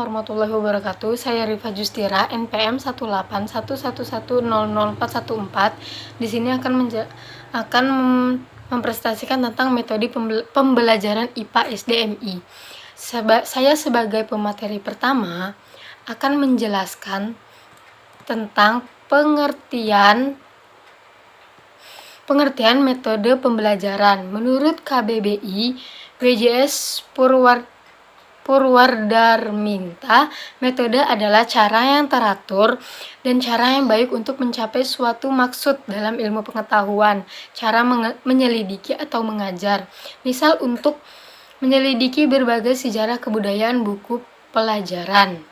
warahmatullahi wabarakatuh. Saya Rifa Justira, NPM 18111004114. Di sini akan mempresentasikan tentang metode pembelajaran IPA SDMI. Saya sebagai pemateri pertama akan menjelaskan tentang pengertian metode pembelajaran. Menurut KBBI, WJS Purwadarminta, metode adalah cara yang teratur dan cara yang baik untuk mencapai suatu maksud dalam ilmu pengetahuan, cara menyelidiki atau mengajar. Misal untuk menyelidiki berbagai sejarah kebudayaan buku pelajaran.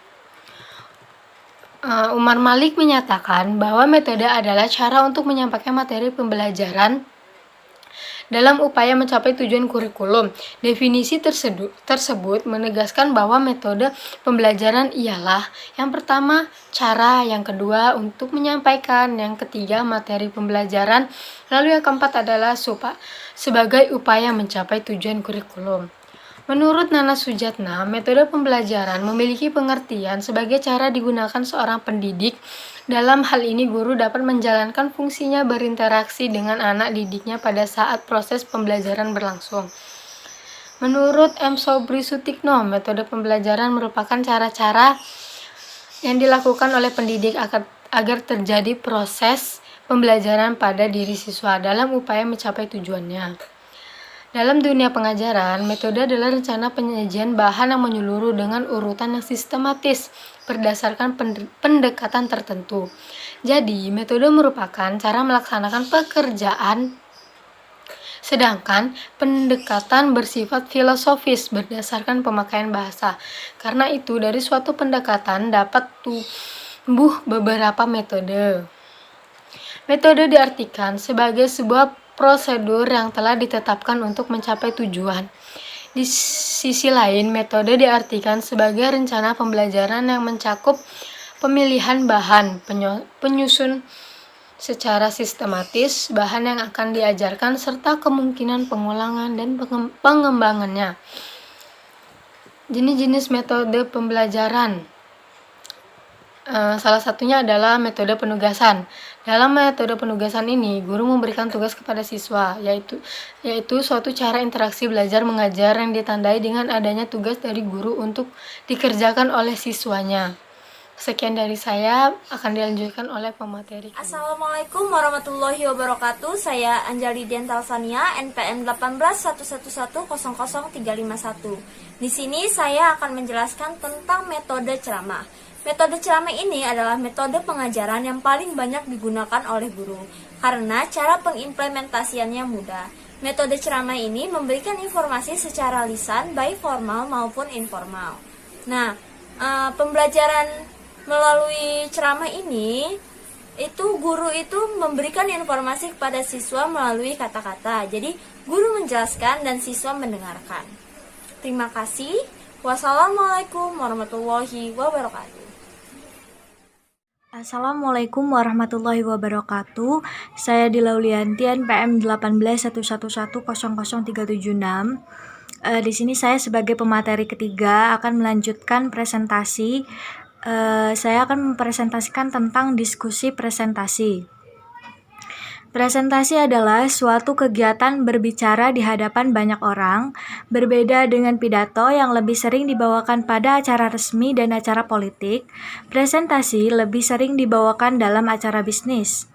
Umar Malik menyatakan bahwa metode adalah cara untuk menyampaikan materi pembelajaran dalam upaya mencapai tujuan kurikulum. Definisi tersebut menegaskan bahwa metode pembelajaran ialah yang pertama cara, yang kedua untuk menyampaikan, yang ketiga materi pembelajaran, lalu yang keempat adalah sebagai upaya mencapai tujuan kurikulum. Menurut Nana Sujatna, metode pembelajaran memiliki pengertian sebagai cara digunakan seorang pendidik. Dalam hal ini, guru dapat menjalankan fungsinya berinteraksi dengan anak didiknya pada saat proses pembelajaran berlangsung. Menurut M. Sobri Sutikno, metode pembelajaran merupakan cara-cara yang dilakukan oleh pendidik agar terjadi proses pembelajaran pada diri siswa dalam upaya mencapai tujuannya. Dalam dunia pengajaran, metode adalah rencana penyajian bahan yang menyeluruh dengan urutan yang sistematis berdasarkan pendekatan tertentu. Jadi, metode merupakan cara melaksanakan pekerjaan, sedangkan pendekatan bersifat filosofis berdasarkan pemakaian bahasa. Karena itu, dari suatu pendekatan dapat tumbuh beberapa metode. Metode diartikan sebagai sebuah prosedur yang telah ditetapkan untuk mencapai tujuan. Di sisi lain, metode diartikan sebagai rencana pembelajaran yang mencakup pemilihan bahan, penyusun secara sistematis bahan yang akan diajarkan, serta kemungkinan pengulangan dan pengembangannya. Jenis-jenis metode pembelajaran. Salah satunya adalah metode penugasan. Dalam metode penugasan ini, guru memberikan tugas kepada siswa, yaitu suatu cara interaksi belajar mengajar yang ditandai dengan adanya tugas dari guru untuk dikerjakan oleh siswanya. Sekian dari saya, akan dilanjutkan oleh pemateri. Assalamualaikum warahmatullahi wabarakatuh. Saya Anjali Diantalsania, NPM 18111000351. Di sini saya akan menjelaskan tentang metode ceramah. Metode ceramah ini adalah metode pengajaran yang paling banyak digunakan oleh guru karena cara pengimplementasiannya mudah. Metode ceramah ini memberikan informasi secara lisan baik formal maupun informal. Nah, pembelajaran melalui ceramah ini guru itu memberikan informasi kepada siswa melalui kata-kata. Jadi, guru menjelaskan dan siswa mendengarkan. Terima kasih. Wassalamualaikum warahmatullahi wabarakatuh. Assalamualaikum warahmatullahi wabarakatuh. Saya Dilaulianti, NPM 18111000376. Di sini saya sebagai pemateri ketiga akan melanjutkan presentasi. Saya akan mempresentasikan tentang diskusi presentasi. Presentasi adalah suatu kegiatan berbicara di hadapan banyak orang, berbeda dengan pidato yang lebih sering dibawakan pada acara resmi dan acara politik. Presentasi lebih sering dibawakan dalam acara bisnis.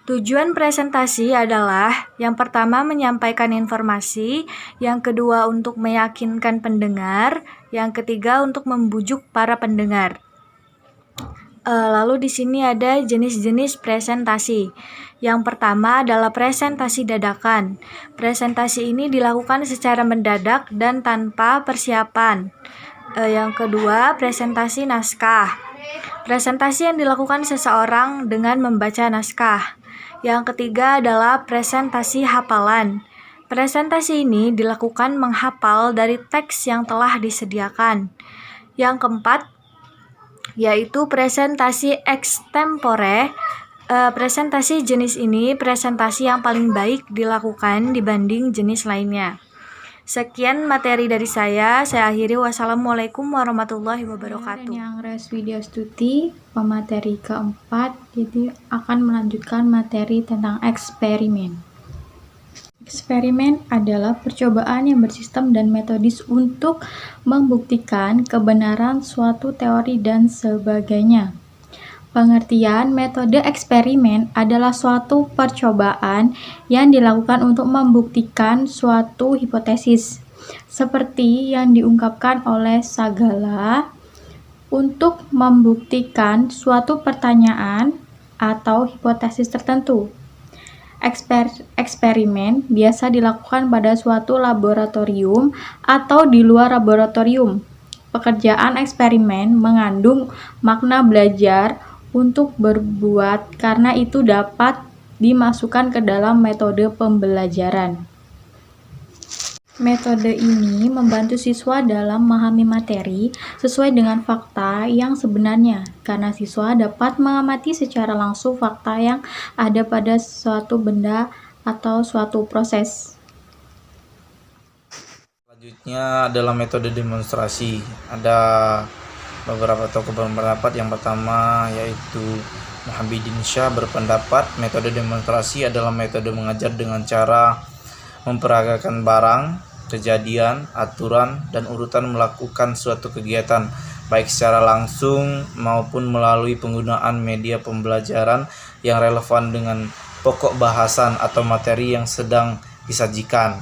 Tujuan presentasi adalah yang pertama menyampaikan informasi, yang kedua untuk meyakinkan pendengar, yang ketiga untuk membujuk para pendengar. Lalu di sini ada jenis-jenis presentasi. Yang pertama adalah presentasi dadakan. Presentasi ini dilakukan secara mendadak dan tanpa persiapan. Yang kedua, presentasi naskah. Presentasi yang dilakukan seseorang dengan membaca naskah. Yang ketiga adalah presentasi hafalan. Presentasi ini dilakukan menghafal dari teks yang telah disediakan. Yang keempat, yaitu presentasi extempore. Presentasi jenis ini presentasi yang paling baik dilakukan dibanding jenis lainnya. Sekian materi dari saya akhiri. Wassalamualaikum warahmatullahi wabarakatuh. Dan yang res video studi pemateri keempat, jadi akan melanjutkan materi tentang eksperimen. Eksperimen adalah percobaan yang bersistem dan metodis untuk membuktikan kebenaran suatu teori dan sebagainya. Pengertian metode eksperimen adalah suatu percobaan yang dilakukan untuk membuktikan suatu hipotesis, seperti yang diungkapkan oleh Sagala, untuk membuktikan suatu pertanyaan atau hipotesis tertentu. Eksperimen biasa dilakukan pada suatu laboratorium atau di luar laboratorium. Pekerjaan eksperimen mengandung makna belajar untuk berbuat, karena itu dapat dimasukkan ke dalam metode pembelajaran. Metode ini membantu siswa dalam memahami materi sesuai dengan fakta yang sebenarnya, karena siswa dapat mengamati secara langsung fakta yang ada pada suatu benda atau suatu proses. Selanjutnya adalah metode demonstrasi. Ada beberapa tokoh berpendapat. Yang pertama yaitu Muhammadin Syah berpendapat metode demonstrasi adalah metode mengajar dengan cara memperagakan barang, kejadian, aturan, dan urutan melakukan suatu kegiatan, baik secara langsung maupun melalui penggunaan media pembelajaran yang relevan dengan pokok bahasan atau materi yang sedang disajikan.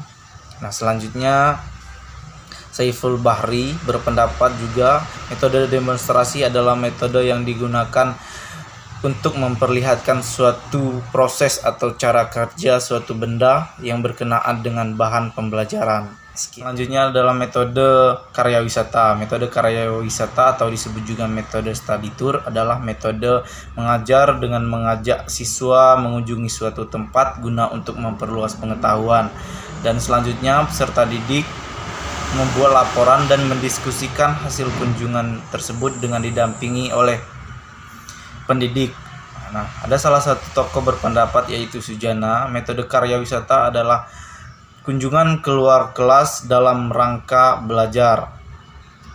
Nah, selanjutnya Saiful Bahri berpendapat juga metode demonstrasi adalah metode yang digunakan untuk memperlihatkan suatu proses atau cara kerja suatu benda yang berkenaan dengan bahan pembelajaran. Selanjutnya adalah metode karya wisata. Metode karya wisata atau disebut juga metode study tour adalah metode mengajar dengan mengajak siswa mengunjungi suatu tempat guna untuk memperluas pengetahuan. Dan selanjutnya peserta didik membuat laporan dan mendiskusikan hasil kunjungan tersebut dengan didampingi oleh pendidik. Nah, ada salah satu tokoh berpendapat yaitu Sujana, metode karya wisata adalah kunjungan keluar kelas dalam rangka belajar.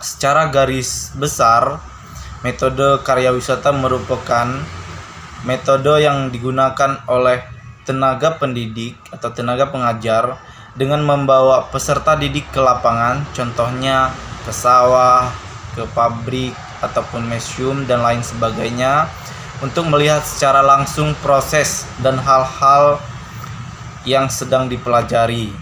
Secara garis besar, metode karya wisata merupakan metode yang digunakan oleh tenaga pendidik atau tenaga pengajar dengan membawa peserta didik ke lapangan, contohnya ke sawah, ke pabrik, ataupun museum dan lain sebagainya, untuk melihat secara langsung proses dan hal-hal yang sedang dipelajari.